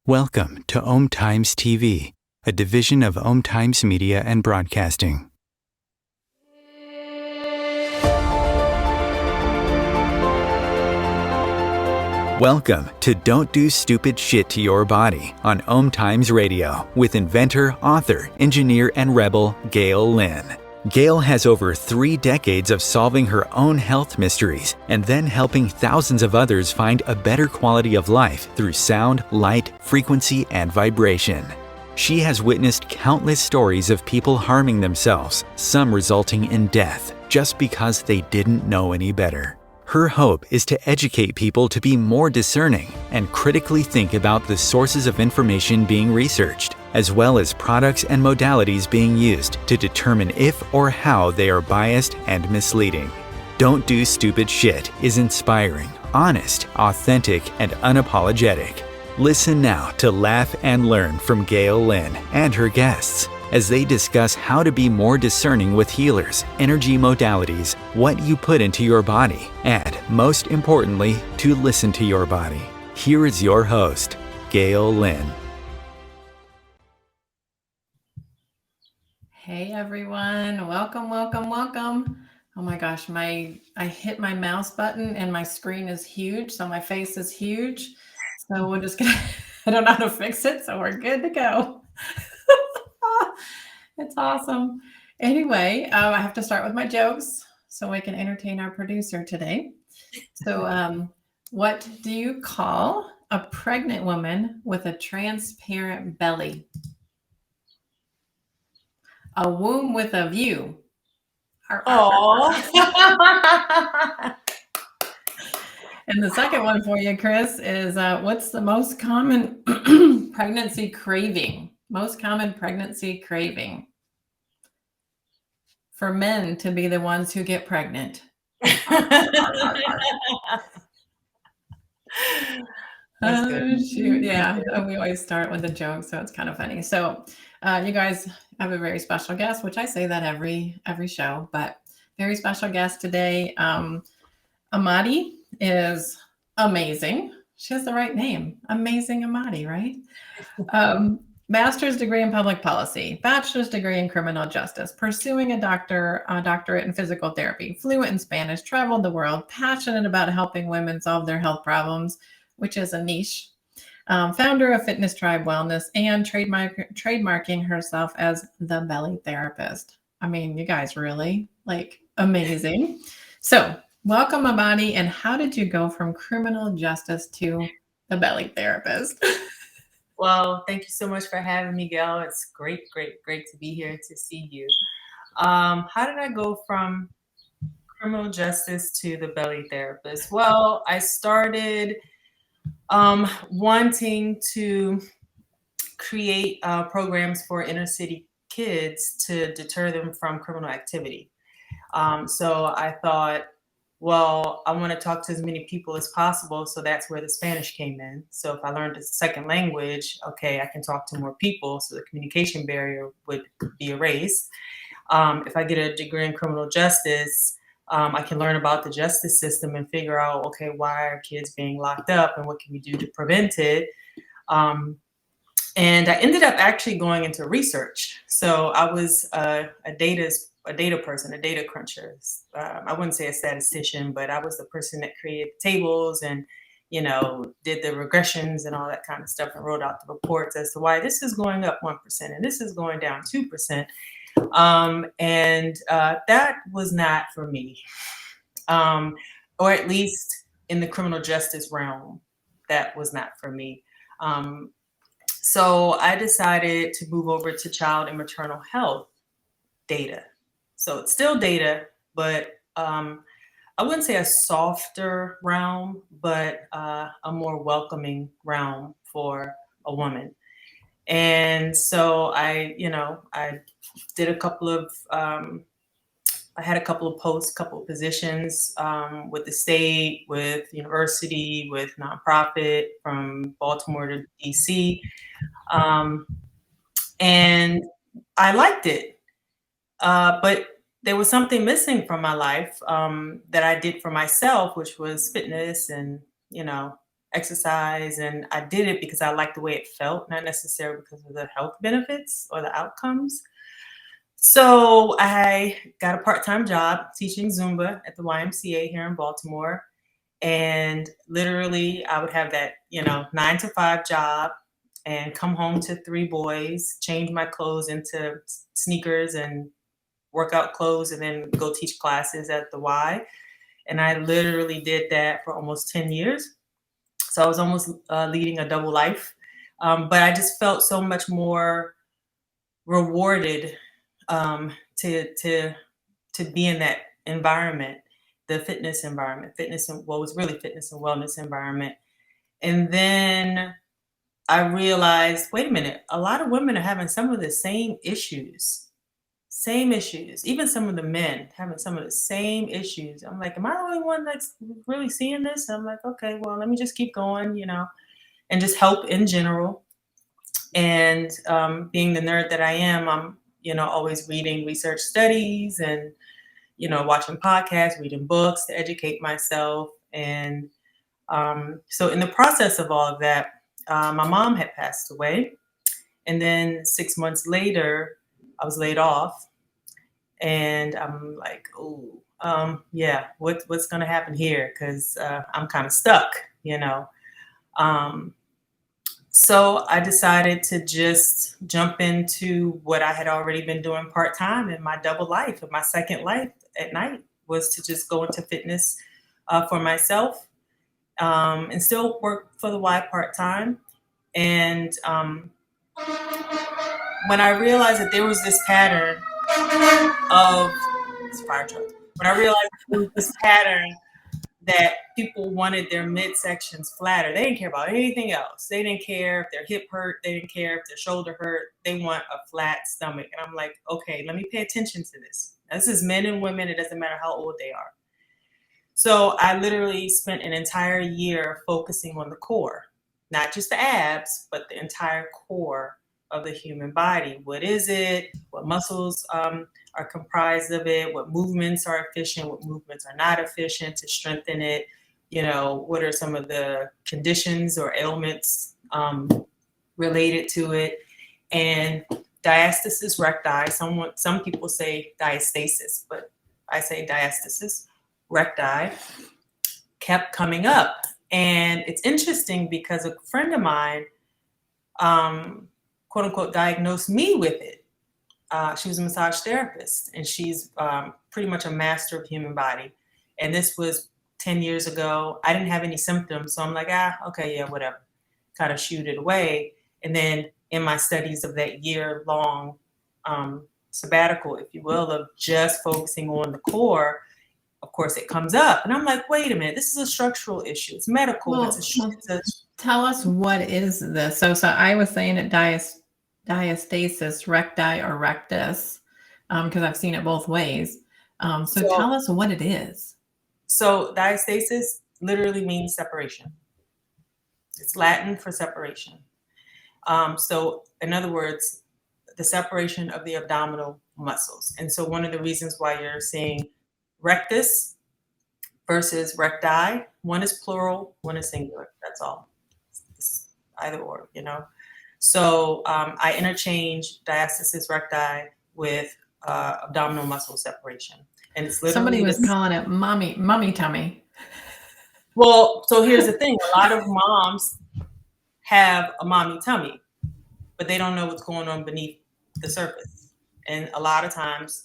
Welcome to Om Times TV, a division of Om Times Media and Broadcasting. Welcome to Don't Do Stupid Shit to Your Body on Om Times Radio with inventor, author, engineer, and rebel Gail Lynn. Gail has over 3 decades of solving her own health mysteries and then helping thousands of others find a better quality of life through sound, light, frequency, and vibration. She has witnessed countless stories of people harming themselves, some resulting in death, just because they didn't know any better. Her hope is to educate people to be more discerning and critically think about the sources of information being researched, as well as products and modalities being used to determine if or how they are biased and misleading. Don't Do Stupid Shit is inspiring, honest, authentic, and unapologetic. Listen now to laugh and learn from Gail Lynn and her guests as they discuss how to be more discerning with healers, energy modalities, what you put into your body, and, most importantly, to listen to your body. Here is your host, Gail Lynn. Hey everyone, welcome. Oh my gosh, I hit my mouse button and my screen is huge, so my face is huge. So we're just gonna, I don't know how to fix it, so we're good to go. It's awesome. Anyway, I have to start with my jokes so we can entertain our producer today. So what do you call a pregnant woman with a transparent belly? A womb with a view. Oh. And the second one for you, Chris, is what's the most common pregnancy craving? Most common pregnancy craving. For men to be the ones who get pregnant. Shoot. Yeah, we always start with a joke, so it's kind of funny. So you guys have a very special guest, which I say that every show, but very special guest today. Amaadi is amazing. She has the right name. Amazing Amaadi, right? Master's degree in public policy, bachelor's degree in criminal justice, pursuing a doctorate in physical therapy, fluent in Spanish, traveled the world, passionate about helping women solve their health problems, which is a niche, founder of Fitness Tribe Wellness, and trademarking herself as the belly therapist. I mean, you guys really amazing. So welcome, Amaadi. And how did you go from criminal justice to the belly therapist? Well, thank you so much for having me, Gail. It's great to be here to see you. How did I go from criminal justice to the belly therapist? Well, I started wanting to create programs for inner city kids to deter them from criminal activity. So I thought, well, I want to talk to as many people as possible. So that's where the Spanish came in. So if I learned a second language, okay, I can talk to more people. So the communication barrier would be erased. If I get a degree in criminal justice, I can learn about the justice system and figure out, okay, why are kids being locked up and what can we do to prevent it? And I ended up actually going into research. So I was a data person, a data cruncher. I wouldn't say a statistician, but I was the person that created tables and, did the regressions and all that kind of stuff and wrote out the reports as to why this is going up 1% and this is going down 2%. And that was not for me, or at least in the criminal justice realm, that was not for me. So I decided to move over to child and maternal health data. So it's still data, but I wouldn't say a softer realm, but a more welcoming realm for a woman. And so I did a couple of, I had a couple of posts, couple of positions with the state, with university, with nonprofit from Baltimore to DC. And I liked it. But there was something missing from my life that I did for myself, which was fitness and, exercise, and I did it because I liked the way it felt, not necessarily because of the health benefits or the outcomes. So I got a part-time job teaching Zumba at the YMCA here in Baltimore. And literally I would have that, 9 to 5 job and come home to 3 boys, change my clothes into sneakers and workout clothes, and then go teach classes at the Y. And I literally did that for almost 10 years. So I was almost leading a double life. But I just felt so much more rewarded to be in that environment, the fitness environment, fitness and what was really fitness and wellness environment. And then I realized, wait a minute, a lot of women are having some of the same issues. Even some of the men having some of the same issues. I'm like, am I the only one that's really seeing this? I'm like, okay, well, let me just keep going, and just help in general. And being the nerd that I am, I'm, always reading research studies and, watching podcasts, reading books to educate myself. And so in the process of all of that, my mom had passed away. And then 6 months later, I was laid off. And I'm like, oh, yeah, what's going to happen here? Because I'm kind of stuck, So I decided to just jump into what I had already been doing part-time in my double life. And my second life at night was to just go into fitness for myself and still work for the Y part-time. And when I realized that there was this pattern of fire truck, when I realized there was this pattern that people wanted their midsections flatter. They didn't care about anything else. They didn't care if their hip hurt. They didn't care if their shoulder hurt. They want a flat stomach. And I'm like, okay, let me pay attention to this. Now, this is men and women. It doesn't matter how old they are. So I literally spent an entire year focusing on the core, not just the abs, but the entire core of the human body. What is it? What muscles are comprised of it? What movements are efficient? What movements are not efficient to strengthen it? What are some of the conditions or ailments related to it? And diastasis recti, some people say diastasis, but I say diastasis recti, kept coming up. And it's interesting because a friend of mine, quote unquote, diagnosed me with it. She was a massage therapist, and she's pretty much a master of human body. And this was 10 years ago. I didn't have any symptoms. So I'm like, okay, yeah, whatever. Kind of shooed it away. And then in my studies of that year-long sabbatical, if you will, of just focusing on the core, of course, it comes up. And I'm like, wait a minute, this is a structural issue. It's medical. Well, tell us, what is this? So I was saying it diastasis recti or rectus, because I've seen it both ways. So tell us what it is. So diastasis literally means separation. It's Latin for separation. So in other words, the separation of the abdominal muscles. And so one of the reasons why you're seeing rectus versus recti, one is plural, one is singular. That's all. It's either or, So I interchange diastasis recti with abdominal muscle separation. And it's literally somebody was calling it mummy tummy. Well, so here's the thing. A lot of moms have a mommy tummy, but they don't know what's going on beneath the surface. And a lot of times,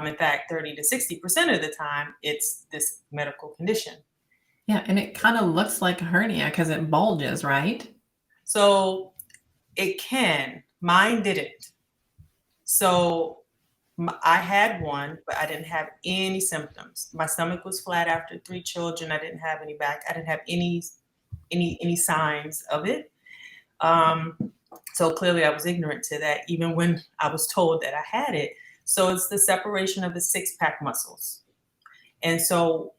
in fact, 30 to 60% of the time, it's this medical condition. Yeah, and it kind of looks like a hernia because it bulges, right? So it can. Mine didn't. So I had one, but I didn't have any symptoms. My stomach was flat after 3 children. I didn't have any back. I didn't have any signs of it. So clearly I was ignorant to that, even when I was told that I had it. So it's the separation of the 6-pack muscles. And so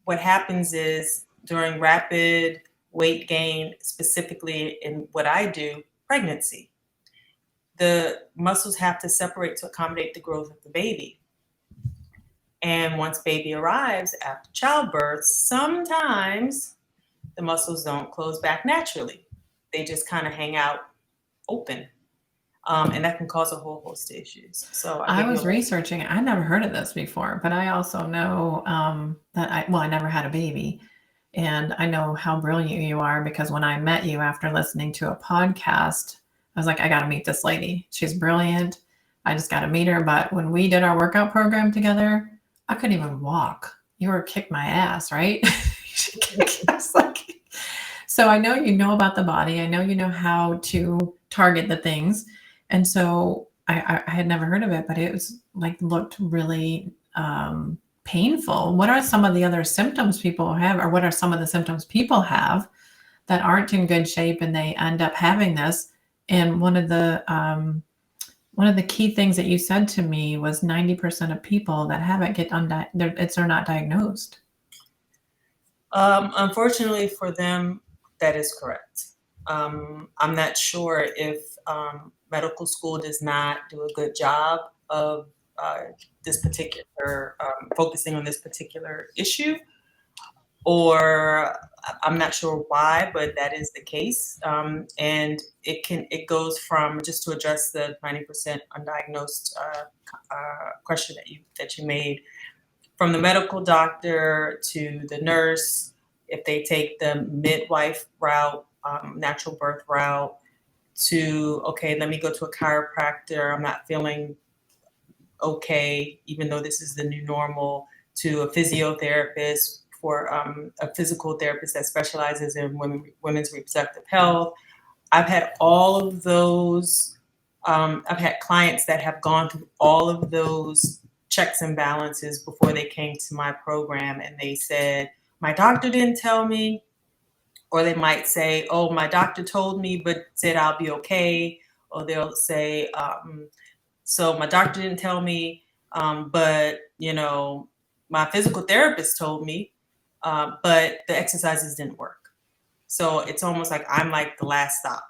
what happens is during rapid weight gain, specifically in what I do, pregnancy, the muscles have to separate to accommodate the growth of the baby. And once baby arrives after childbirth, sometimes the muscles don't close back naturally. They just kind of hang out open. And that can cause a whole host of issues. So I was researching. I never heard of this before, but I also know that I never had a baby. And I know how brilliant you are because when I met you after listening to a podcast, I was like, I got to meet this lady. She's brilliant. I just got to meet her. But when we did our workout program together, I couldn't even walk. You were kick my ass, right? So I know you know about the body. I know you know how to target the things. And so I had never heard of it, but it was like looked really painful. What are some of the other symptoms people have, or what are some of the symptoms people have that aren't in good shape and they end up having this? And one of the key things that you said to me was 90% of people that have it they're not diagnosed. Unfortunately for them, that is correct. I'm not sure if medical school does not do a good job of this particular focusing on this particular issue, or I'm not sure why, but that is the case. And it goes from, just to address the 90% undiagnosed question that you made, from the medical doctor to the nurse, if they take the midwife route, natural birth route, to, okay, let me go to a chiropractor, I'm not feeling okay, even though this is the new normal, to a physiotherapist, for a physical therapist that specializes in women's reproductive health. I've had all of those. I've had clients that have gone through all of those checks and balances before they came to my program, and they said, my doctor didn't tell me, or they might say, oh, my doctor told me but said I'll be okay, or they'll say, so my doctor didn't tell me, but my physical therapist told me, but the exercises didn't work. So it's almost like I'm like the last stop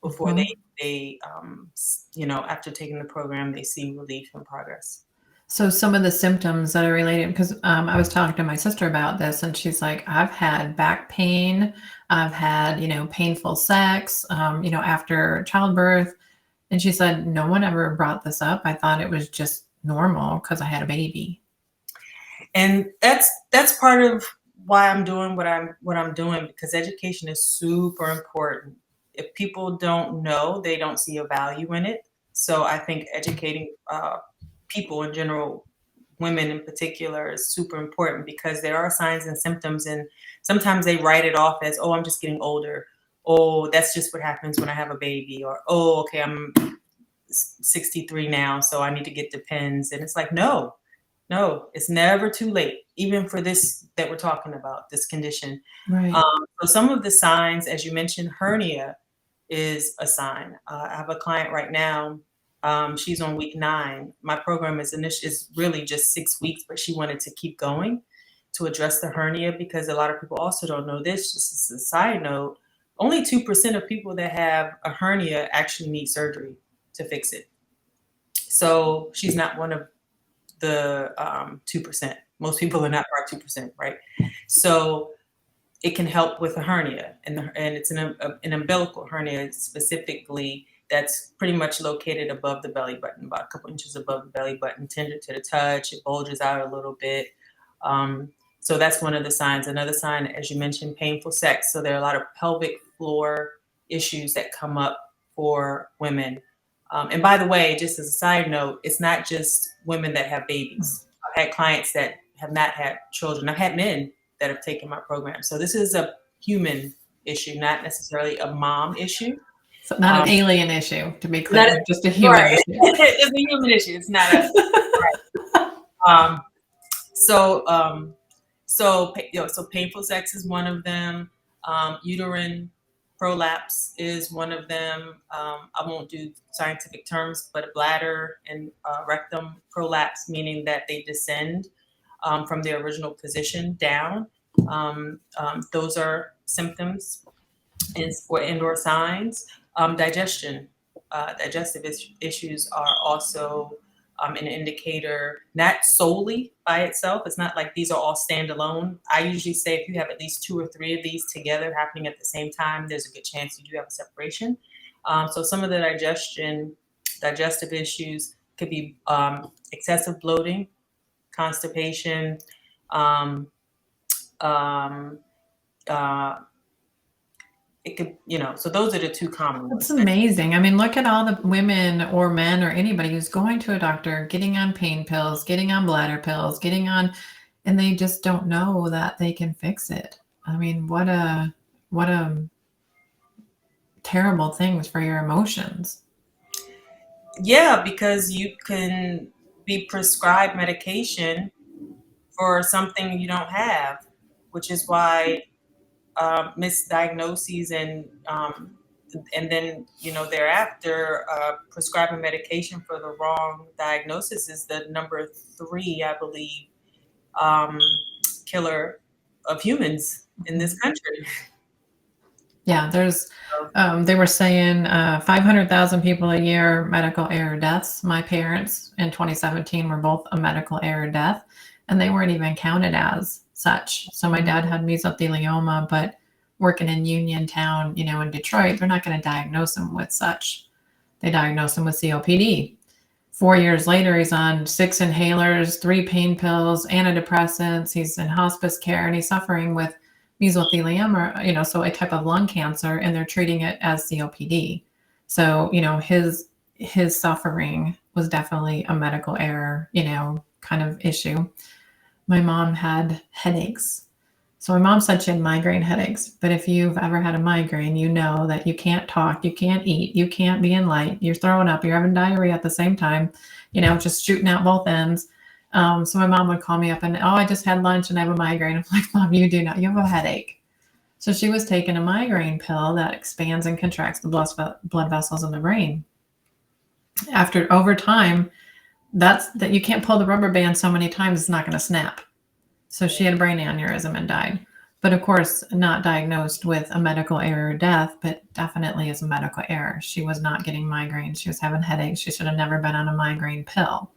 before they after taking the program, they see relief and progress. So some of the symptoms that are related, because I was talking to my sister about this, and she's like, I've had back pain, I've had, painful sex, after childbirth. And she said, no one ever brought this up. I thought it was just normal because I had a baby. And that's part of why I'm doing what I'm doing, because education is super important. If people don't know, they don't see a value in it. So I think educating people in general, women in particular, is super important, because there are signs and symptoms, and sometimes they write it off as, oh, I'm just getting older. Oh, that's just what happens when I have a baby. Or, oh, okay, I'm 63 now, so I need to get the pins. And it's like, no, it's never too late, even for this that we're talking about, this condition. Right. So some of the signs, as you mentioned, hernia is a sign. I have a client right now. She's on week 9. My program is really just 6 weeks, but she wanted to keep going to address the hernia, because a lot of people also don't know this. Just as a side note, only 2% of people that have a hernia actually need surgery to fix it. So she's not one of the 2%. Most people are not part 2%, right? So it can help with a hernia, and it's an umbilical hernia specifically, that's pretty much located above the belly button, about a couple inches above the belly button, tender to the touch. It bulges out a little bit. So that's one of the signs. Another sign, as you mentioned, painful sex. So there are a lot of pelvic floor issues that come up for women. And by the way, just as a side note, it's not just women that have babies. I've had clients that have not had children. I've had men that have taken my program. So this is a human issue, not necessarily a mom issue. So not an alien issue, to be clear, just a human issue. It's a human issue. It's not a right. So painful sex is one of them. Uterine prolapse is one of them. I won't do scientific terms, but a bladder and rectum prolapse, meaning that they descend from their original position down. Those are symptoms or signs. Digestive issues are also an indicator, not solely by itself. It's not like these are all standalone. I usually say if you have at least 2 or 3 of these together happening at the same time, there's a good chance you do have a separation. So some of the digestive issues could be excessive bloating, constipation, it could, so those are the 2 common ones. That's amazing. I mean, look at all the women or men or anybody who's going to a doctor, getting on pain pills, getting on bladder pills, and they just don't know that they can fix it. I mean, what a terrible things for your emotions. Yeah, because you can be prescribed medication for something you don't have, which is why misdiagnoses and then thereafter prescribing medication for the wrong diagnosis is the number 3, I believe, killer of humans in this country. Yeah, there's they were saying 500,000 people a year medical error deaths. My parents in 2017 were both a medical error death, and they weren't even counted as such. So my dad had mesothelioma, but working in Uniontown, in Detroit, they're not going to diagnose him with such. They diagnose him with COPD. 4 years later, he's on 6 inhalers, 3 pain pills, antidepressants. He's in hospice care, and he's suffering with mesothelioma, so a type of lung cancer, and they're treating it as COPD. So, his suffering was definitely a medical error, kind of issue. My mom had headaches. So my mom said she had migraine headaches, but if you've ever had a migraine, you know that you can't talk, you can't eat, you can't be in light, you're throwing up, you're having diarrhea at the same time, just shooting out both ends. So my mom would call me up and, I just had lunch and I have a migraine. I'm like, Mom, you do not, you have a headache. So she was taking a migraine pill that expands and contracts the blood vessels in the brain. Over time, that you can't pull the rubber band so many times, it's not going to snap. So she had a brain aneurysm and died. But of course, not diagnosed with a medical error death, but definitely as a medical error. She was not getting migraines. She was having headaches. She should have never been on a migraine pill.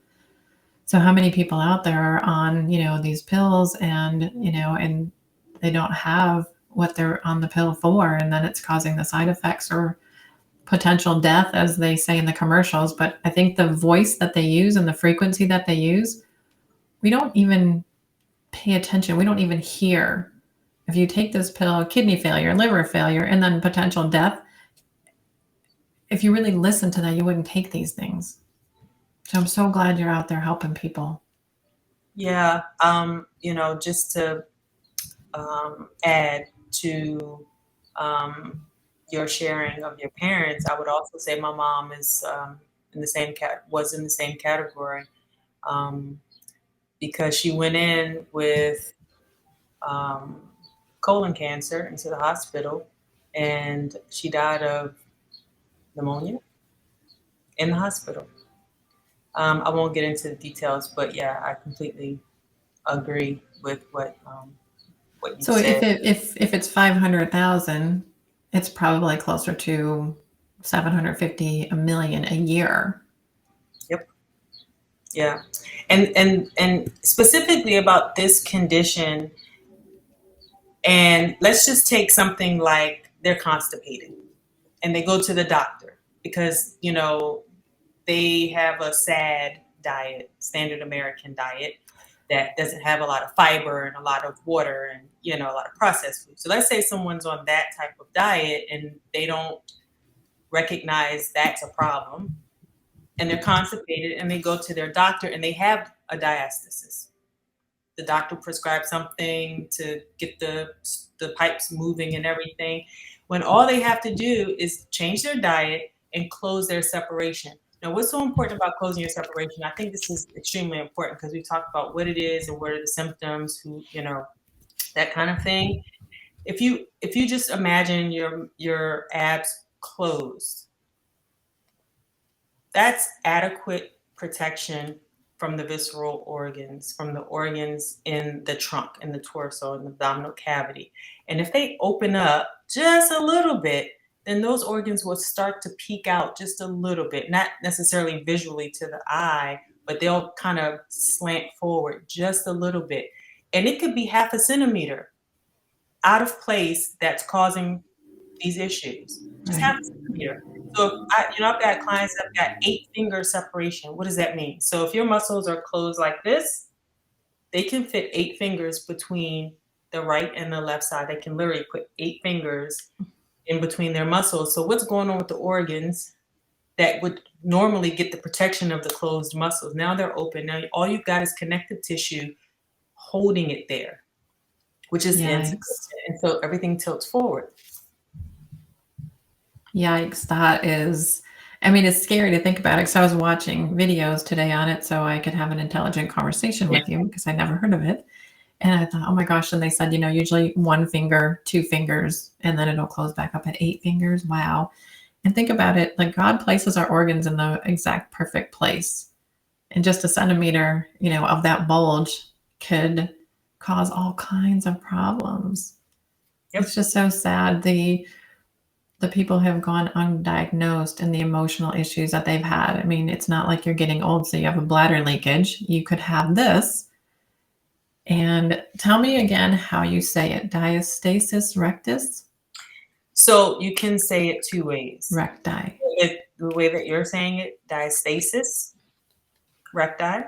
So how many people out there are on, these pills and, and they don't have what they're on the pill for, and then it's causing the side effects or potential death, as they say in the commercials. But I think the voice that they use and the frequency that they use, we don't even pay attention. We don't even hear. If you take this pill, kidney failure, liver failure, and then potential death, if you really listen to that, you wouldn't take these things. So I'm so glad you're out there helping people. Yeah. Just to add to your sharing of your parents, I would also say my mom is was in the same category, because she went in with colon cancer into the hospital, and she died of pneumonia in the hospital. I won't get into the details, but yeah, I completely agree with what you so said. If it's 500,000, it's probably closer to 750 a million a year. Yep. Yeah. And specifically about this condition, and let's just take something like they're constipated and they go to the doctor because, they have a SAD diet, standard American diet, that doesn't have a lot of fiber and a lot of water and, a lot of processed food. So let's say someone's on that type of diet and they don't recognize that's a problem, and they're constipated and they go to their doctor and they have a diastasis. The doctor prescribes something to get the pipes moving and everything, when all they have to do is change their diet and close their separation. Now, what's so important about closing your separation? I think this is extremely important because we talked about what it is and what are the symptoms, that kind of thing. If you just imagine your abs closed, that's adequate protection from the visceral organs, from the organs in the trunk, in the torso, in the abdominal cavity. And if they open up just a little bit, then those organs will start to peek out just a little bit, not necessarily visually to the eye, but they'll kind of slant forward just a little bit. And it could be half a centimeter out of place that's causing these issues. Just half a centimeter. So if I've got clients that have got 8 finger separation. What does that mean? So if your muscles are closed like this, they can fit 8 fingers between the right and the left side. They can literally put 8 fingers in between their muscles. So what's going on with the organs that would normally get the protection of the closed muscles? Now they're open. Now all you've got is connective tissue holding it there, which is insufficient. And so everything tilts forward. Yikes. That is, I mean, it's scary to think about it, because I was watching videos today on it so I could have an intelligent conversation with you, because I never heard of it. And I thought, oh my gosh. And they said, usually 1 finger, 2 fingers, and then it'll close back up at 8 fingers. Wow. And think about it, like God places our organs in the exact perfect place. And just a centimeter, of that bulge could cause all kinds of problems. Yep. It's just so sad. The people have gone undiagnosed and the emotional issues that they've had. I mean, it's not like you're getting old, so you have a bladder leakage. You could have this. And tell me again how you say it. Diastasis rectus? So you can say it 2 ways. Recti. The way that you're saying it, diastasis recti,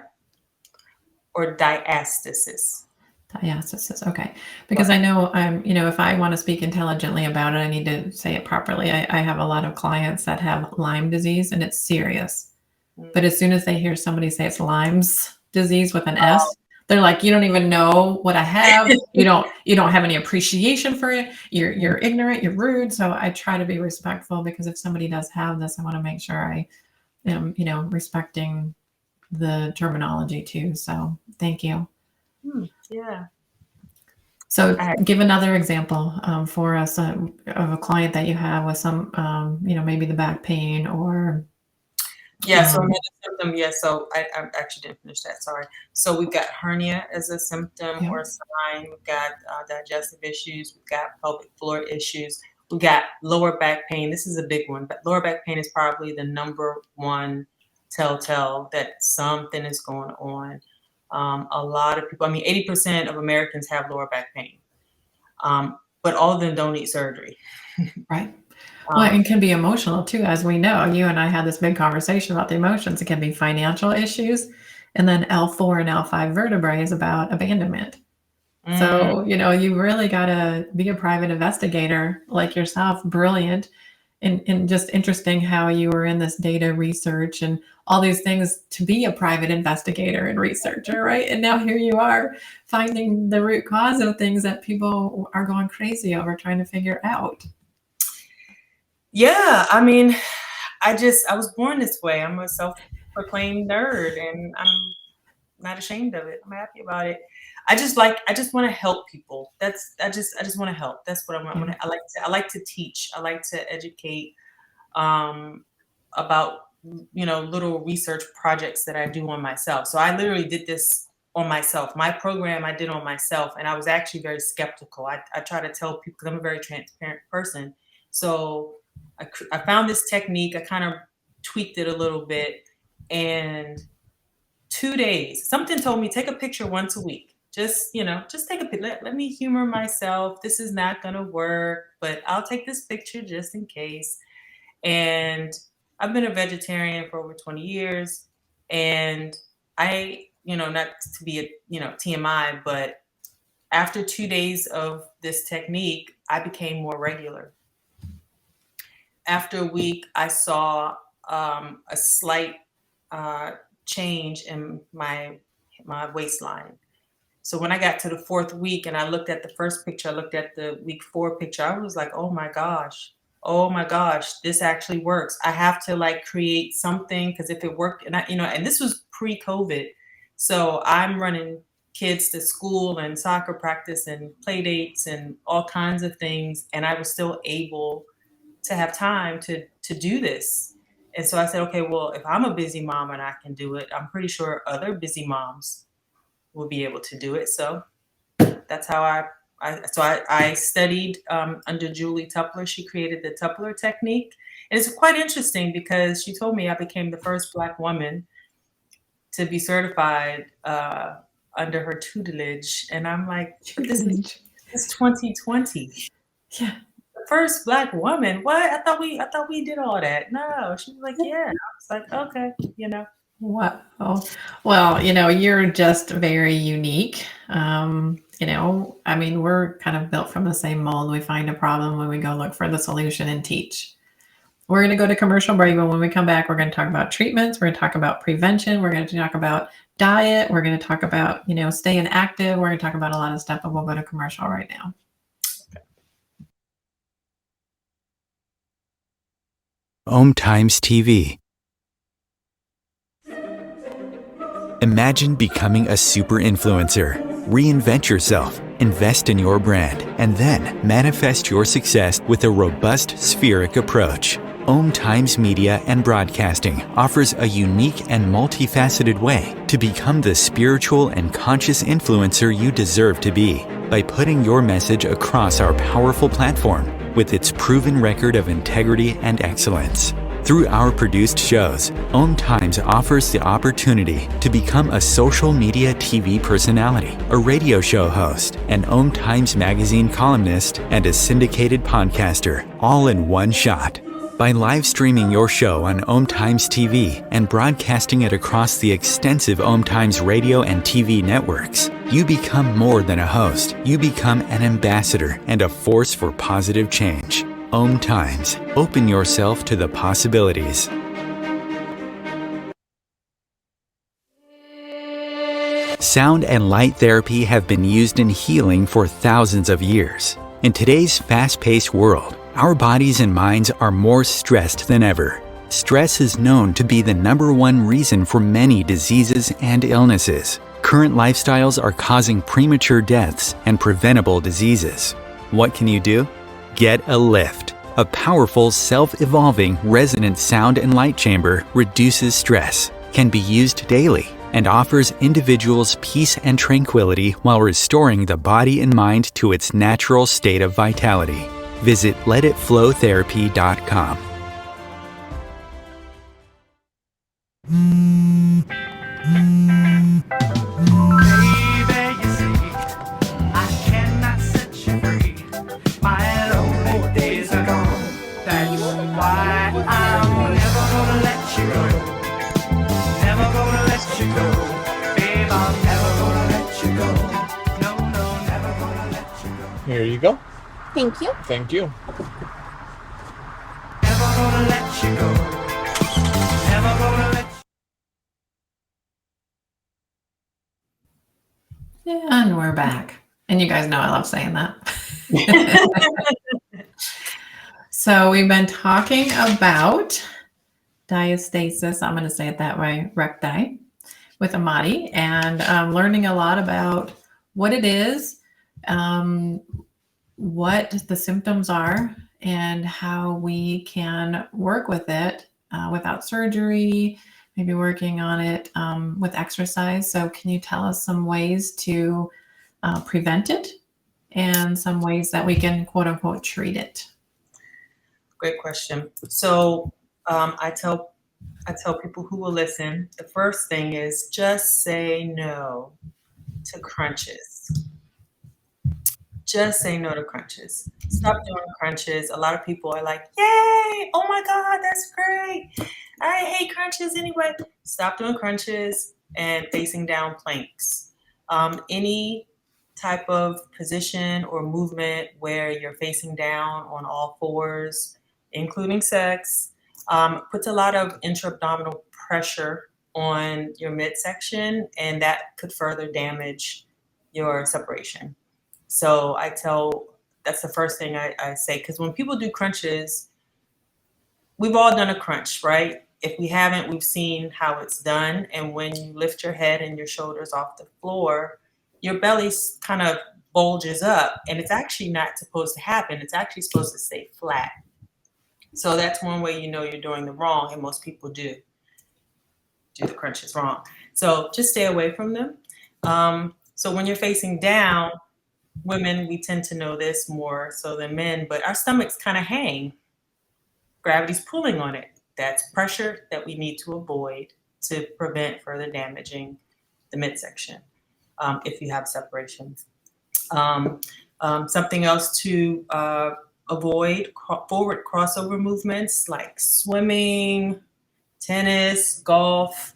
or diastasis. Diastasis. Okay. Because I know if I want to speak intelligently about it, I need to say it properly. I have a lot of clients that have Lyme disease, and it's serious. But as soon as they hear somebody say it's Lyme's disease with an S, they're like, you don't even know what I have. You don't have any appreciation for it. You're ignorant. You're rude. So I try to be respectful, because if somebody does have this, I want to make sure I am, respecting the terminology too. So thank you. Yeah. So give another example for us of a client that you have with some, maybe the back pain or. Yeah. So another symptom. Yeah. So I actually didn't finish that. Sorry. So we've got hernia as a symptom or sign. We've got digestive issues. We've got pelvic floor issues. We've got lower back pain. This is a big one, but lower back pain is probably the #1 telltale that something is going on. A lot of people, 80% of Americans have lower back pain, but all of them don't need surgery. Right. Well, it can be emotional too, as we know. You and I had this big conversation about the emotions. It can be financial issues. And then L4 and L5 vertebrae is about abandonment. So, you really got to be a private investigator like yourself. Brilliant. And just interesting how you were in this data research and all these things to be a private investigator and researcher, right? And now here you are finding the root cause of things that people are going crazy over trying to figure out. Yeah, I was born this way. I'm a self-proclaimed nerd, and I'm not ashamed of it. I'm happy about it. I just want to help people. I just want to help. That's what I want. I like to teach. I like to educate about little research projects that I do on myself. So I literally did this on myself. My program I did on myself, and I was actually very skeptical. I try to tell people, because I'm a very transparent person. So I found this technique. I kind of tweaked it a little bit, and 2 days, something told me, take a picture once a week. Just take a picture. Let me humor myself. This is not going to work, but I'll take this picture just in case. And I've been a vegetarian for over 20 years. And I, not to be a, TMI, but after 2 days of this technique, I became more regular. After a week, I saw a slight change in my waistline. So when I got to the 4th week and I looked at the first picture, I looked at the week 4 picture, I was like, oh my gosh, this actually works. I have to create something, because if it worked, and and this was pre-COVID. So I'm running kids to school and soccer practice and play dates and all kinds of things. And I was still able to have time to do this. And so I said, okay, well, if I'm a busy mom and I can do it, I'm pretty sure other busy moms will be able to do it. So that's how I studied under Julie Tupler. She created the Tupler technique. And it's quite interesting, because she told me I became the first Black woman to be certified under her tutelage. And I'm like, but this is 2020. Yeah. The first Black woman. What? I thought we did all that. No. She was like, yeah. I was like, okay, Wow. Well, you're just very unique. I mean, we're kind of built from the same mold. We find a problem when we go look for the solution and teach. We're going to go to commercial break, but when we come back, we're going to talk about treatments. We're going to talk about prevention. We're going to talk about diet. We're going to talk about, staying active. We're going to talk about a lot of stuff, but we'll go to commercial right now. Om Times TV. Imagine becoming a super influencer. Reinvent yourself, invest in your brand, and then manifest your success with a robust spheric approach. Om Times Media and Broadcasting offers a unique and multifaceted way to become the spiritual and conscious influencer you deserve to be by putting your message across our powerful platform with its proven record of integrity and excellence. Through our produced shows, Om Times offers the opportunity to become a social media TV personality, a radio show host, an Om Times magazine columnist, and a syndicated podcaster, all in one shot. By live streaming your show on Om Times TV and broadcasting it across the extensive Om Times radio and TV networks, you become more than a host. You become an ambassador and a force for positive change. Om Times. Open yourself to the possibilities. Sound and light therapy have been used in healing for thousands of years. In today's fast-paced world, our bodies and minds are more stressed than ever. Stress is known to be the #1 reason for many diseases and illnesses. Current lifestyles are causing premature deaths and preventable diseases. What can you do? Get a lift. A powerful, self-evolving resonant sound and light chamber reduces stress, can be used daily, and offers individuals peace and tranquility while restoring the body and mind to its natural state of vitality. Visit letitflowtherapy.com. Here you go. Thank you. Thank you. Never gonna let you go. Never gonna let you Yeah, and we're back. And you guys know I love saying that. So we've been talking about diastasis, I'm going to say it that way, recti, with Amaadi, and learning a lot about what it is, what the symptoms are, and how we can work with it without surgery, maybe working on it with exercise. So can you tell us some ways to prevent it and some ways that we can, quote unquote, treat it? Great question. So I tell people who will listen, the first thing is just say no to crunches. Just say no to crunches. Stop doing crunches. A lot of people are like, yay, oh my God, that's great. I hate crunches anyway. Stop doing crunches and facing down planks. Any type of position or movement where you're facing down on all fours, including sex, puts a lot of intra-abdominal pressure on your midsection, and that could further damage your separation. So that's the first thing I say, because when people do crunches, we've all done a crunch, right? If we haven't, we've seen how it's done. And when you lift your head and your shoulders off the floor, your belly kind of bulges up, and it's actually not supposed to happen. It's actually supposed to stay flat. So that's one way you know you're doing them wrong, and most people do the crunches wrong. So just stay away from them. So when you're facing down, women, we tend to know this more so than men, but our stomachs kind of hang. Gravity's pulling on it. That's pressure that we need to avoid. to prevent further damaging the midsection if you have separations. Something else to avoid, forward crossover movements like swimming, tennis, golf,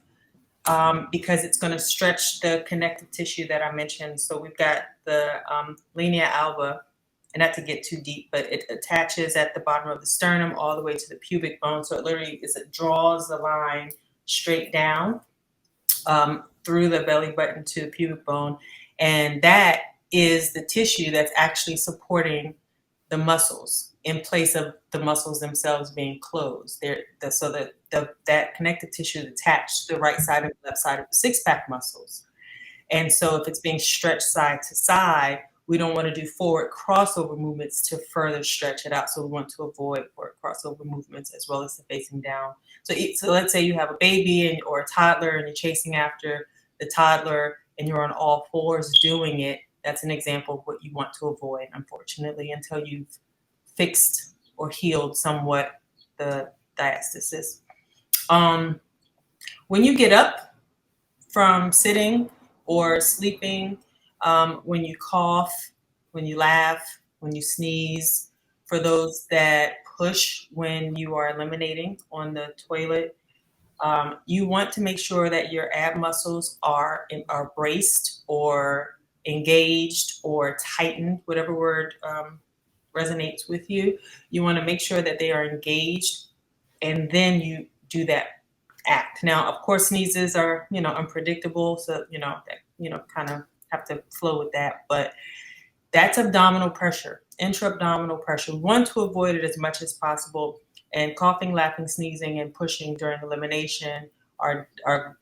because it's going to stretch the connective tissue that I mentioned. So we've got the linea alba, and not to get too deep, but it attaches at the bottom of the sternum all the way to the pubic bone. So it literally it draws the line straight down through the belly button to the pubic bone. And that is the tissue that's actually supporting the muscles in place of the muscles themselves being closed. So that connective tissue is attached to the right side and left side of the six-pack muscles. And so if it's being stretched side to side, we don't want to do forward crossover movements to further stretch it out. So we want to avoid forward crossover movements as well as the facing down. So let's say you have a baby or a toddler and you're chasing after the toddler and you're on all fours doing it. That's an example of what you want to avoid, unfortunately, until you've fixed or healed somewhat the diastasis. When you get up from sitting or sleeping, when you cough, when you laugh, when you sneeze, for those that push when you are eliminating on the toilet, you want to make sure that your ab muscles are braced or engaged or tightened, whatever word resonates with you. You want to make sure that they are engaged, and then you do that act. Now, of course, sneezes are, unpredictable. So, kind of have to flow with that, but that's abdominal pressure, intra-abdominal pressure. We want to avoid it as much as possible. And coughing, laughing, sneezing, and pushing during elimination are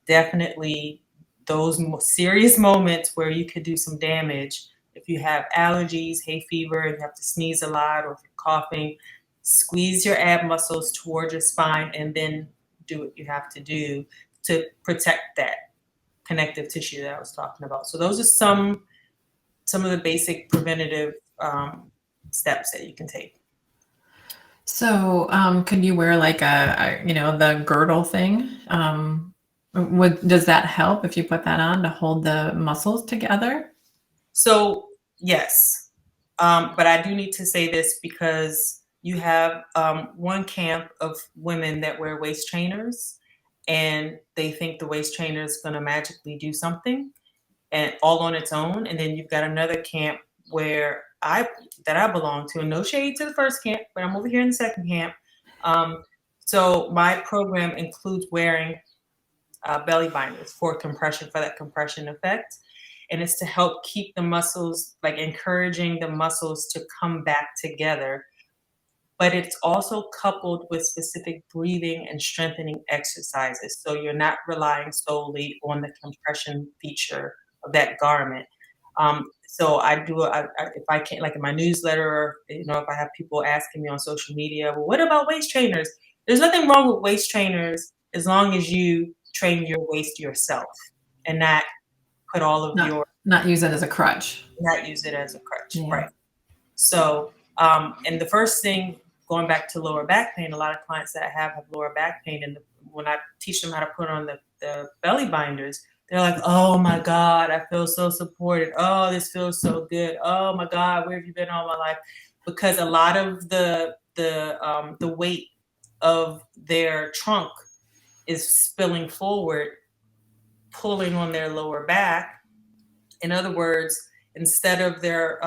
definitely those serious moments where you could do some damage. If you have allergies, hay fever, and you have to sneeze a lot, or if you're coughing, squeeze your ab muscles towards your spine and then do what you have to do to protect that connective tissue that I was talking about. So those are some of the basic preventative steps that you can take. So could you wear like the girdle thing? Does that help if you put that on to hold the muscles together? So yes, but I do need to say this because you have one camp of women that wear waist trainers and they think the waist trainer is going to magically do something and all on its own. And then you've got another camp where I belong to, and no shade to the first camp, but I'm over here in the second camp. So my program includes wearing belly binders for that compression effect. And it's to help keep the muscles, like encouraging the muscles to come back together. But it's also coupled with specific breathing and strengthening exercises. So you're not relying solely on the compression feature of that garment. So I do, if I can, like in my newsletter, if I have people asking me on social media, well, what about waist trainers? There's nothing wrong with waist trainers as long as you train your waist yourself and not put all of not use it as a crutch. Not use it as a crutch, Yeah. right? So, and the first thing, going back to lower back pain, a lot of clients that I have lower back pain, and when I teach them how to put on the belly binders, they're like, "Oh my God, I feel so supported. Oh, this feels so good. Oh my God, where have you been all my life?" Because a lot of the weight of their trunk is spilling forward, pulling on their lower back. In other words, instead of their,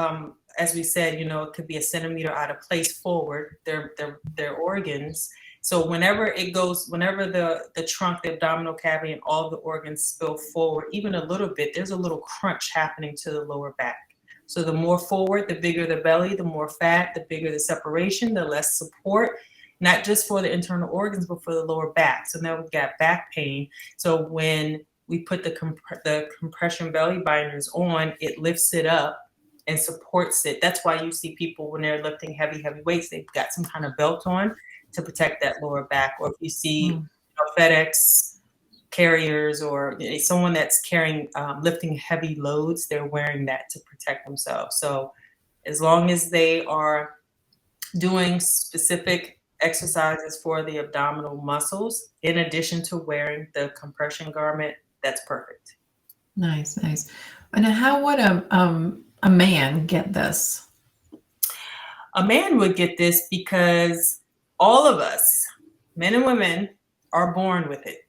as we said, it could be a centimeter out of place forward, their organs. So whenever the trunk, the abdominal cavity, and all the organs spill forward, even a little bit, there's a little crunch happening to the lower back. So the more forward, the bigger the belly, the more fat, the bigger the separation, the less support, not just for the internal organs, but for the lower back. So now we've got back pain. So when we put the compression belly binders on, it lifts it up and supports it. That's why you see people when they're lifting heavy weights, they've got some kind of belt on to protect that lower back. Or if you see FedEx carriers or someone that's carrying, lifting heavy loads, they're wearing that to protect themselves. So as long as they are doing specific exercises for the abdominal muscles, in addition to wearing the compression garment, that's perfect. Nice, nice. And how would a man get this? A man would get this because all of us, men and women, are born with it.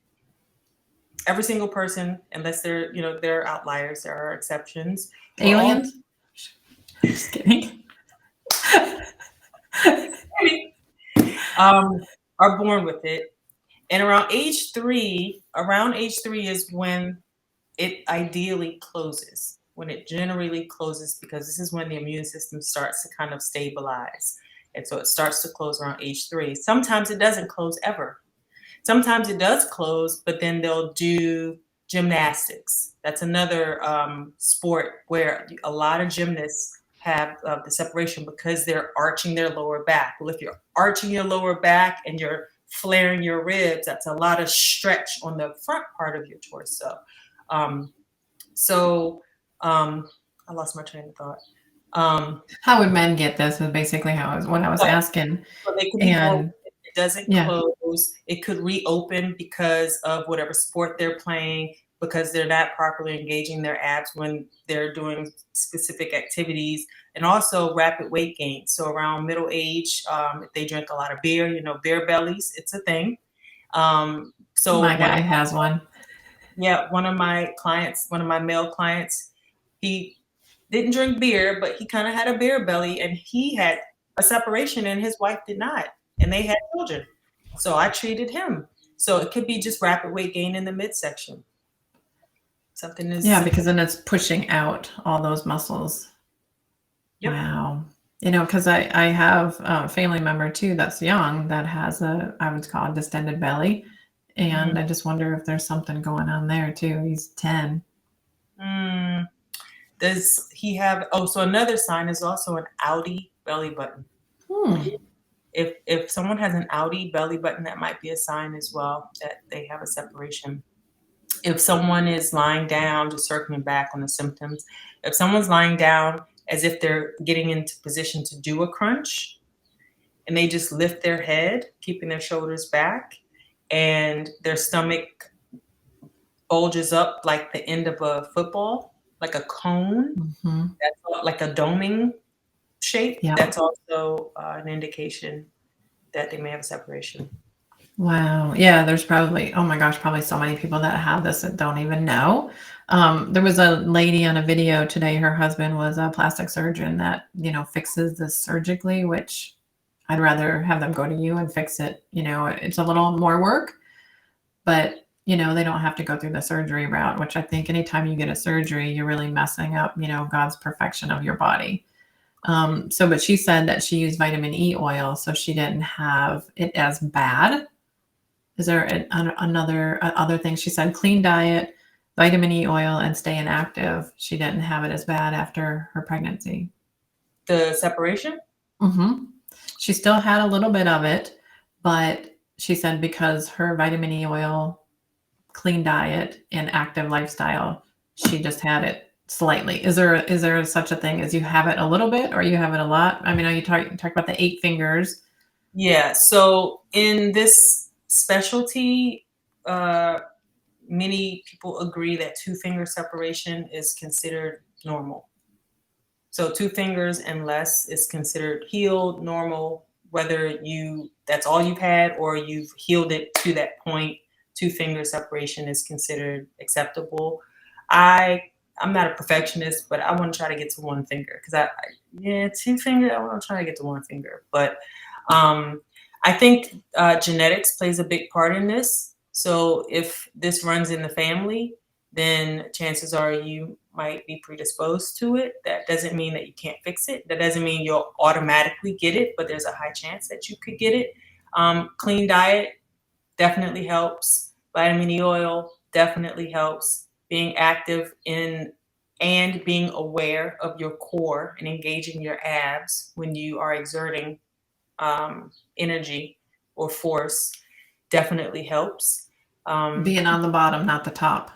Every single person, unless they're, there are outliers, there are exceptions. Aliens? Just kidding. Are born with it. And around age 3 is when it ideally closes, when it generally closes, because this is when the immune system starts to kind of stabilize. And so it starts to close around age 3. Sometimes it doesn't close ever. Sometimes it does close, but then they'll do gymnastics. That's another sport where a lot of gymnasts have the separation because they're arching their lower back. Well, if you're arching your lower back and you're flaring your ribs, that's a lot of stretch on the front part of your torso. I lost my train of thought. How would men get this is basically what I was asking. So they could be both. It doesn't close. It could reopen because of whatever sport they're playing, because they're not properly engaging their abs when they're doing specific activities, and also rapid weight gain. So around middle age, if they drink a lot of beer, beer bellies, it's a thing. So my guy has one. Yeah, one of my male clients, he didn't drink beer, but he kind of had a beer belly, and he had a separation and his wife did not, and they had children. So I treated him. So it could be just rapid weight gain in the midsection. Because then it's pushing out all those muscles. Yep. Wow. Because I have a family member too that's young that has I would call it distended belly. And I just wonder if there's something going on there too. He's 10. Does he have, so another sign is also an outie belly button. If someone has an outie belly button, that might be a sign as well that they have a separation. If someone is lying down, just circling back on the symptoms, if someone's lying down as if they're getting into position to do a crunch, and they just lift their head, keeping their shoulders back, and their stomach bulges up like the end of a football, like a cone, that's like a doming shape, that's also an indication that they may have a separation. Wow. Yeah, there's probably so many people that have this that don't even know. There was a lady on a video today, her husband was a plastic surgeon that, fixes this surgically, which I'd rather have them go to you and fix it. It's a little more work, but they don't have to go through the surgery route, which I think anytime you get a surgery, you're really messing up, God's perfection of your body. But she said that she used vitamin E oil, so she didn't have it as bad. Is there other thing? She said clean diet, vitamin E oil, and staying active. She didn't have it as bad after her pregnancy. The separation? She still had a little bit of it, but she said because her vitamin E oil, clean diet, and active lifestyle, she just had it slightly. Is there such a thing as you have it a little bit or you have it a lot? I mean, you talk about the 8 fingers. Yeah. So in this specialty, many people agree that 2-finger separation is considered normal. So 2 fingers and less is considered healed, normal, whether that's all you've had or you've healed it to that point. 2-finger separation is considered acceptable. I'm not a perfectionist, but I want to try to get to 1 finger because 2-finger, I want to try to get to 1 finger. But I think genetics plays a big part in this. So if this runs in the family, then chances are you might be predisposed to it. That doesn't mean that you can't fix it. That doesn't mean you'll automatically get it, but there's a high chance that you could get it. Clean diet definitely helps. Vitamin E oil definitely helps. Being active and being aware of your core and engaging your abs when you are exerting energy or force definitely helps. Being on the bottom, not the top.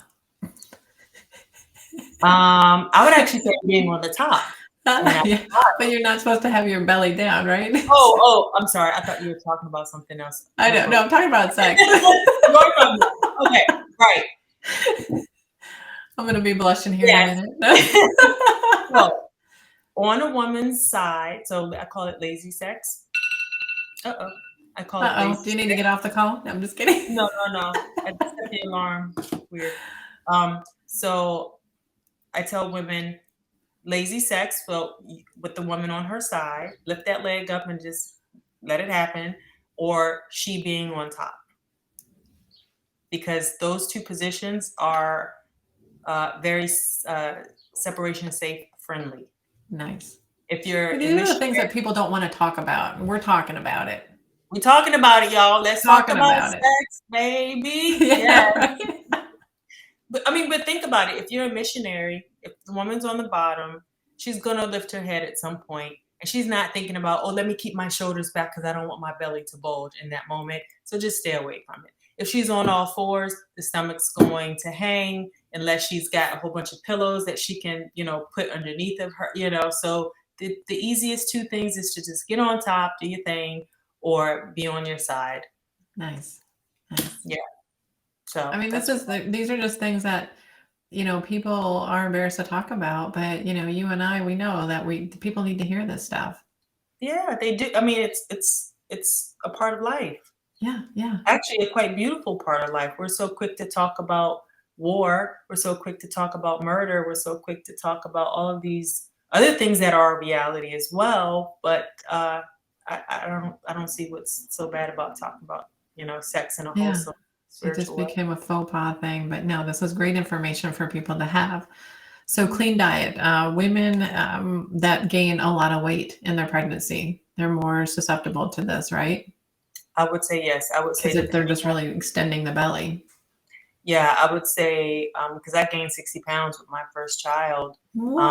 I would actually say being on the top. Yeah, but you're not supposed to have your belly down, right? I'm sorry. I thought you were talking about something else. I don't know. I'm talking about sex. Okay, right. I'm going to be blushing here Yes. in a minute. So, on a woman's side, so I call it lazy sex. I call it lazy Do you need to get off the call? No, I'm just kidding. No. I just set the alarm. Weird. So I tell women lazy sex, well, with the woman on her side, lift that leg up and just let it happen, or she being on top. Because those two positions are very separation safe friendly. Nice. If you're These are the things that people don't want to talk about. We're talking about it. We're talking about it, y'all. Let's talk about sex, baby. Yeah. Right. But think about it. If you're a missionary, if the woman's on the bottom, she's gonna lift her head at some point, and she's not thinking about, oh, let me keep my shoulders back because I don't want my belly to bulge in that moment. So just stay away from it. If she's on all fours, the stomach's going to hang unless she's got a whole bunch of pillows that she can, put underneath of her, So the easiest two things is to just get on top, do your thing, or be on your side. Nice. Yeah. So these are just things that, people are embarrassed to talk about, but you and I, we know that people need to hear this stuff. Yeah, they do. It's a part of life. Yeah. Actually, a quite beautiful part of life. We're so quick to talk about war. We're so quick to talk about murder. We're so quick to talk about all of these other things that are reality as well. But I don't see what's so bad about talking about sex in a wholesome it just became a faux pas thing. But no, this is great information for people to have. So clean diet. Women that gain a lot of weight in their pregnancy, they're more susceptible to this, right? I would say yes. I would say that they're just really extending the belly. Yeah, I would say because I gained 60 pounds with my first child. What?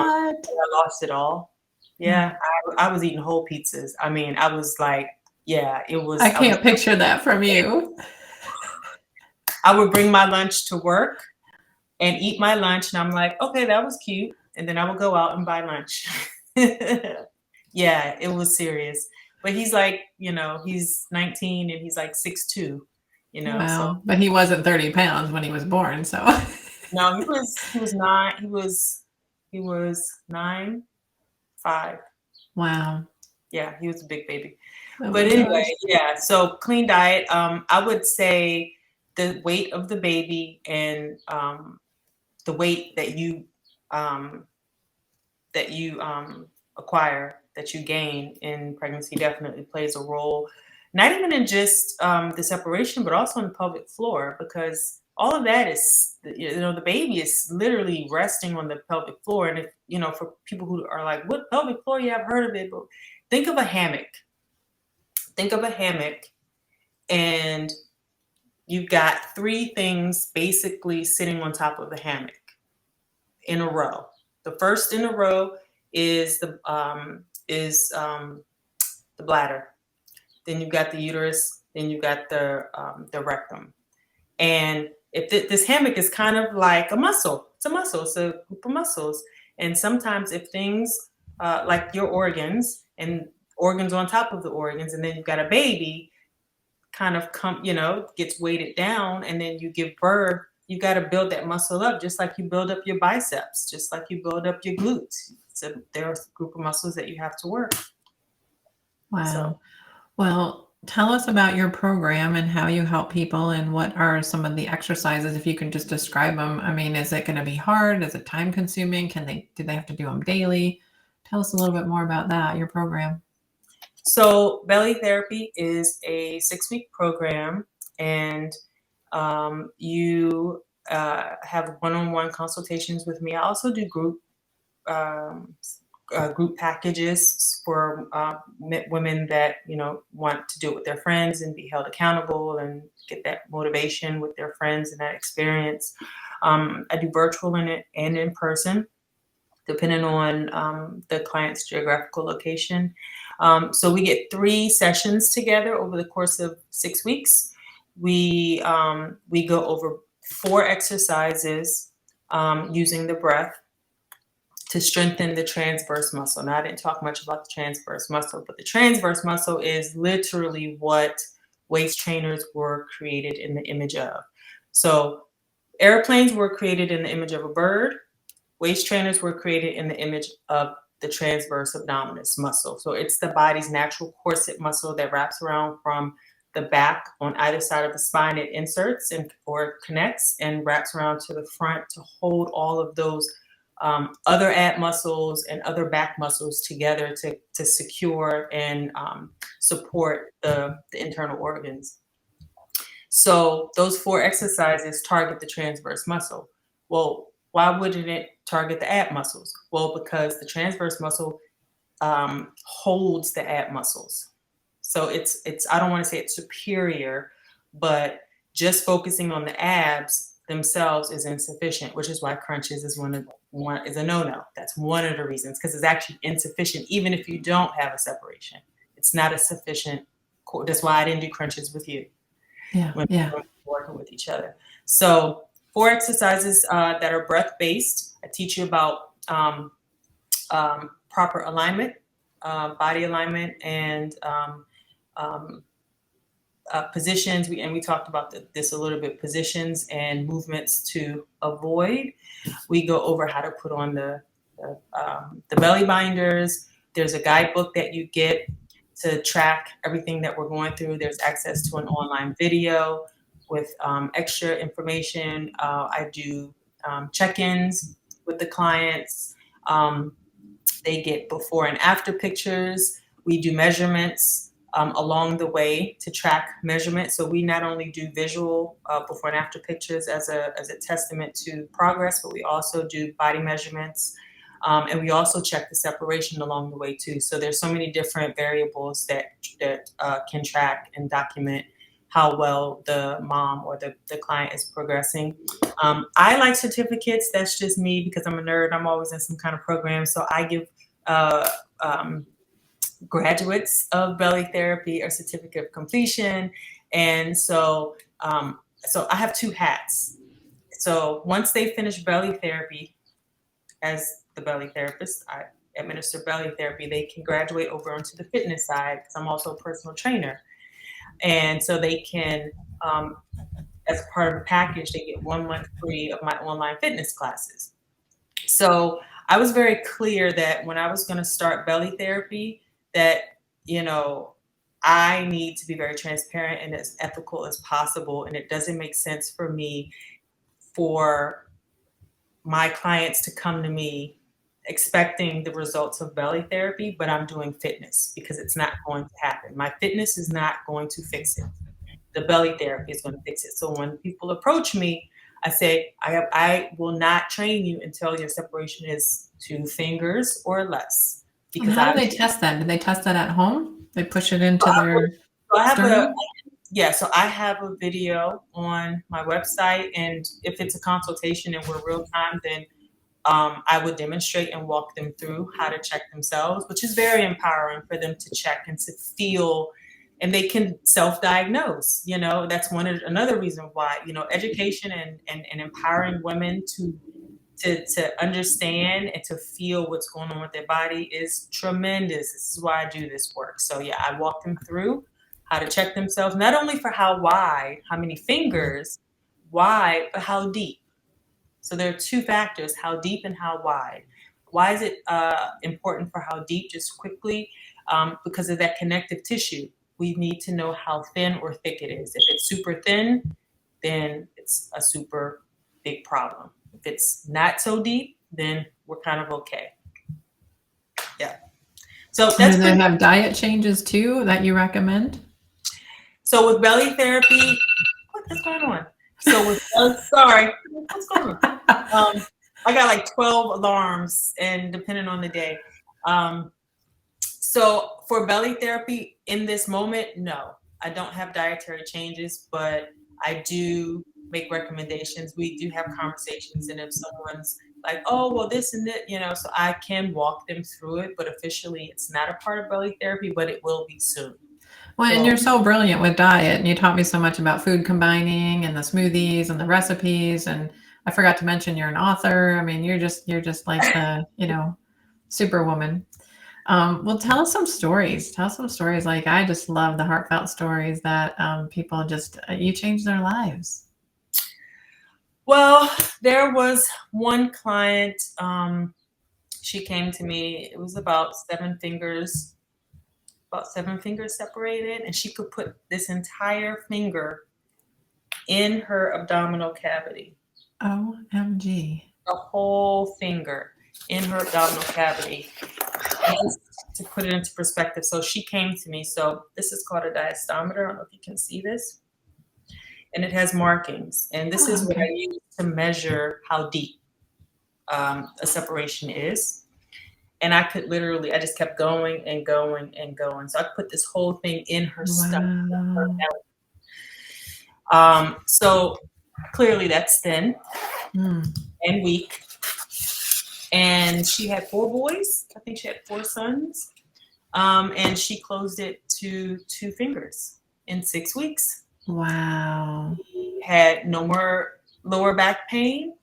I lost it all. Yeah, I was eating whole pizzas. I was like, yeah, it was. I can't picture that from you. I would bring my lunch to work and eat my lunch, and I'm like, okay, that was cute. And then I would go out and buy lunch. Yeah, it was serious. But he's like, he's 19 and he's like 6'2", Wow. So. But he wasn't 30 pounds when he was born, so. No, he was 9'5". Wow. Yeah, he was a big baby. Oh but anyway, yeah, so clean diet. I would say the weight of the baby and the weight that you acquire, that you gain in pregnancy definitely plays a role, not even in just the separation, but also on the pelvic floor, because all of that is, the baby is literally resting on the pelvic floor. And if, for people who are like, what pelvic floor? Yeah, I've heard of it, but think of a hammock. And you've got three things basically sitting on top of the hammock in a row. The first in a row is the bladder. Then you've got the uterus. Then you've got the rectum. And if this hammock is kind of like a muscle, it's a group of muscles. And sometimes if things like your organs and organs on top of the organs, and then you've got a baby kind of gets weighted down, and then you give birth, you got to build that muscle up, just like you build up your biceps, just like you build up your glutes. So there's a group of muscles that you have to work. Wow. So. Well, tell us about your program and how you help people, and what are some of the exercises, if you can just describe them. Is it going to be hard? Is it time consuming? Do they have to do them daily? Tell us a little bit more about that, your program. So belly therapy is a 6-week program, and you have one-on-one consultations with me. I also do group packages for women that want to do it with their friends and be held accountable and get that motivation with their friends and that experience. I do virtual and in person, depending on the client's geographical location. So we get 3 sessions together over the course of 6 weeks. We go over 4 exercises using the breath to strengthen the transverse muscle. Now, I didn't talk much about the transverse muscle, but the transverse muscle is literally what waist trainers were created in the image of. So airplanes were created in the image of a bird. Waist trainers were created in the image of the transverse abdominis muscle. So it's the body's natural corset muscle that wraps around from the back on either side of the spine. It inserts or connects and wraps around to the front to hold all of those other ab muscles and other back muscles together to secure and support the internal organs. So those 4 exercises target the transverse muscle. Well, why wouldn't it target the ab muscles? Well, because the transverse muscle holds the ab muscles. So it's I don't want to say it's superior, but just focusing on the abs themselves is insufficient, which is why crunches is is a no-no. That's one of the reasons, because it's actually insufficient even if you don't have a separation. It's not a sufficient. That's why I didn't do crunches with you. When we're working with each other. So 4 exercises that are breath-based. I teach you about proper alignment, body alignment, and positions. We talked about this a little bit, positions and movements to avoid. We go over how to put on the belly binders. There's a guidebook that you get to track everything that we're going through. There's access to an online video with extra information. I do check-ins with the clients. They get before and after pictures. We do measurements along the way to track measurement. So we not only do visual before and after pictures as a testament to progress, but we also do body measurements. And we also check the separation along the way too. So there's so many different variables that can track and document how well the mom or the client is progressing. I like certificates. That's just me because I'm a nerd. I'm always in some kind of program. So I give graduates of belly therapy a certificate of completion. And so I have 2 hats. So once they finish belly therapy, as the belly therapist, I administer belly therapy, they can graduate over onto the fitness side because I'm also a personal trainer. And so they can, as part of the package, they get 1 month free of my online fitness classes. So I was very clear that when I was going to start belly therapy, that, I need to be very transparent and as ethical as possible. And it doesn't make sense for me for my clients to come to me expecting the results of belly therapy, but I'm doing fitness because it's not going to happen. My fitness is not going to fix it. The belly therapy is going to fix it. So when people approach me, I say, I will not train you until your separation is 2 fingers or less. Because how do they test that? Do they test that at home? They push it into their sternum? So I have a video on my website, and if it's a consultation and we're real time, then I would demonstrate and walk them through how to check themselves, which is very empowering for them to check and to feel, and they can self-diagnose. That's another reason why, education and empowering women to understand and to feel what's going on with their body is tremendous. This is why I do this work. So yeah, I walk them through how to check themselves, not only for how wide, how many fingers, wide, but how deep. So there are 2 factors, how deep and how wide. Why is it important for how deep? Just quickly, because of that connective tissue. We need to know how thin or thick it is. If it's super thin, then it's a super big problem. If it's not so deep, then we're kind of okay. Yeah. So that's. Do they have diet changes too that you recommend? So with belly therapy, what is going on? So with sorry, what's going on? I got like 12 alarms, and depending on the day. So for belly therapy in this moment, no, I don't have dietary changes, but I do make recommendations. We do have conversations, and if someone's like, oh, well, this and that, so I can walk them through it, but officially it's not a part of belly therapy, but it will be soon. Well, and you're so brilliant with diet, and you taught me so much about food combining and the smoothies and the recipes, and I forgot to mention you're an author. I mean, you're just like the, superwoman. Well, tell us some stories. Tell us some stories. Like, I just love the heartfelt stories that people just, you changed their lives. Well, there was one client, she came to me, it was about seven fingers separated, and she could put this entire finger in her abdominal cavity. OMG. The whole finger in her abdominal cavity. And to put it into perspective, so she came to me. So this is called a diastometer. I don't know if you can see this. And it has markings. And this is what I use to measure how deep a separation is. And I could literally, I just kept going and going and going. So I put this whole thing in her stomach, her belly. So clearly that's thin and weak. And she had 4 boys. I think she had 4 sons. And she closed it to 2 fingers in 6 weeks. Wow. She had no more lower back pain.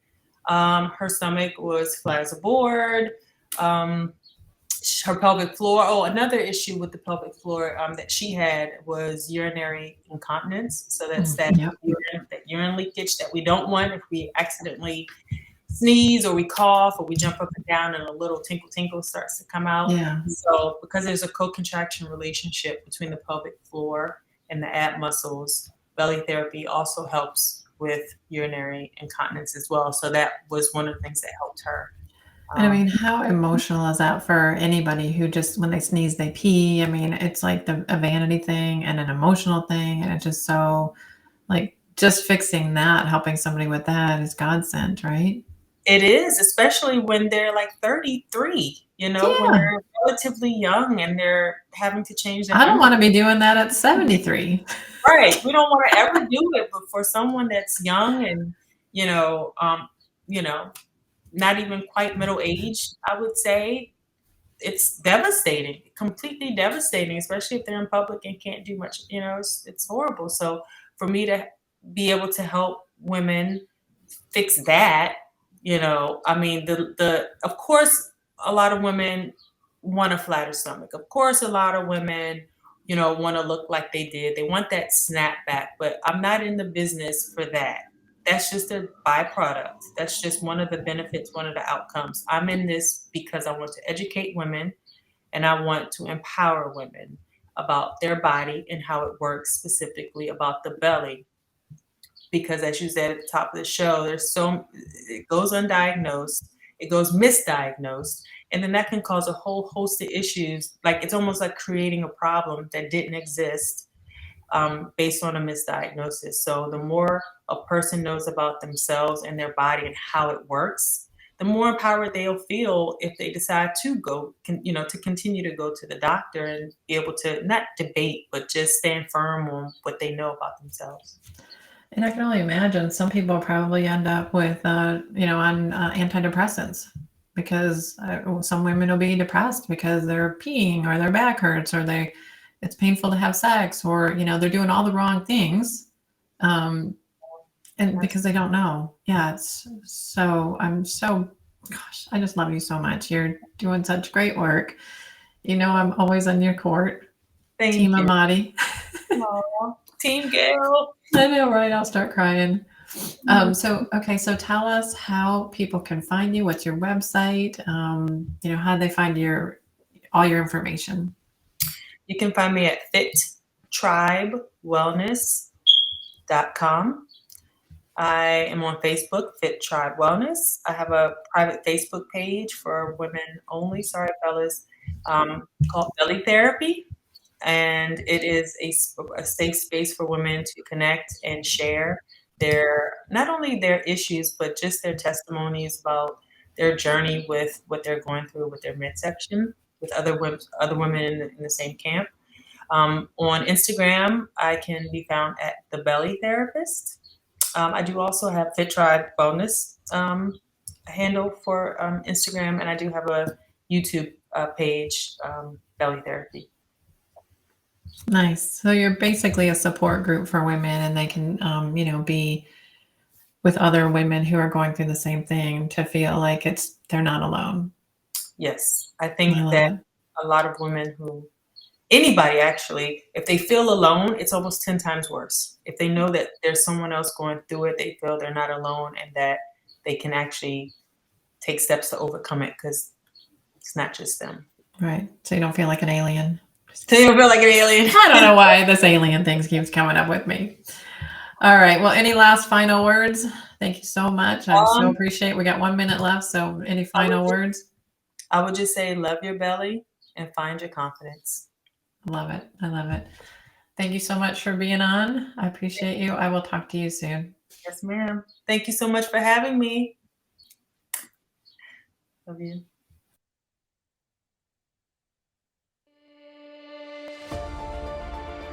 Her stomach was flat as a board. Her pelvic floor. Oh, another issue with the pelvic floor that she had was urinary incontinence. So that's that urine leakage that we don't want if we accidentally sneeze or we cough or we jump up and down and a little tinkle starts to come out. Yeah. So because there's a co-contraction relationship between the pelvic floor and the ab muscles, belly therapy also helps with urinary incontinence as well. So that was one of the things that helped her. And I mean, how emotional is that for anybody who just, when they sneeze, they pee? I mean, it's like a vanity thing and an emotional thing. And it's just so, like, just fixing that, helping somebody with that is godsend, right? It is, especially when they're like 33, when they're relatively young and they're having to change their I don't want to be doing that at 73. Right. We don't want to ever do it, but for someone that's young and, not even quite middle age, I would say it's devastating, completely devastating, especially if they're in public and can't do much, it's horrible. So for me to be able to help women fix that, I mean, of course, a lot of women want a flatter stomach. Of course, a lot of women, want to look like they did. They want that snapback, but I'm not in the business for that. That's just a byproduct. That's just one of the benefits, one of the outcomes. I'm in this because I want to educate women and I want to empower women about their body and how it works, specifically about the belly. Because as you said at the top of the show, it goes undiagnosed, it goes misdiagnosed, and then that can cause a whole host of issues. Like it's almost like creating a problem that didn't exist based on a misdiagnosis. So the more a person knows about themselves and their body and how it works, the more empowered they'll feel if they decide to go, to continue to go to the doctor and be able to not debate, but just stand firm on what they know about themselves. And I can only imagine some people probably end up with, on antidepressants because some women will be depressed because they're peeing or their back hurts or it's painful to have sex or, they're doing all the wrong things. And because they don't know. Yeah. Gosh, I just love you so much. You're doing such great work. I'm always on your court. Thank Team you. Amaadi. Aww. Team Gail. I know, right? I'll start crying. So tell us how people can find you. What's your website? How do they find all your information? You can find me at fittribewellness.com. I am on Facebook, Fit Tribe Wellness. I have a private Facebook page for women only, sorry fellas, called Belly Therapy. And it is a safe space for women to connect and share not only their issues, but just their testimonies about their journey with what they're going through with their midsection, with other women in the same camp. On Instagram, I can be found at The Belly Therapist. I do also have Fit Tribe Bonus handle for Instagram, and I do have a YouTube page, Belly Therapy. Nice. So you're basically a support group for women and they can, be with other women who are going through the same thing to feel like they're not alone. Yes, I think I love that it. a lot of women anybody actually, if they feel alone, it's almost 10 times worse. If they know that there's someone else going through it, they feel they're not alone and that they can actually take steps to overcome it because it's not just them. Right. So you don't feel like an alien. So you feel like an alien. I don't know why this alien thing keeps coming up with me. All right. Well, any last final words? Thank you so much. I so appreciate it. We got 1 minute left. So any final words? I would just say love your belly and find your confidence. Love it. I love it. Thank you so much for being on. I appreciate you. I will talk to you soon. Yes, ma'am. Thank you so much for having me. Love you.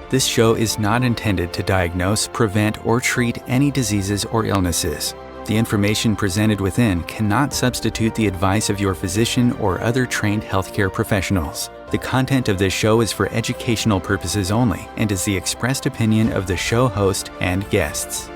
This show is not intended to diagnose, prevent, or treat any diseases or illnesses. The information presented within cannot substitute the advice of your physician or other trained healthcare professionals. The content of this show is for educational purposes only and is the expressed opinion of the show host and guests.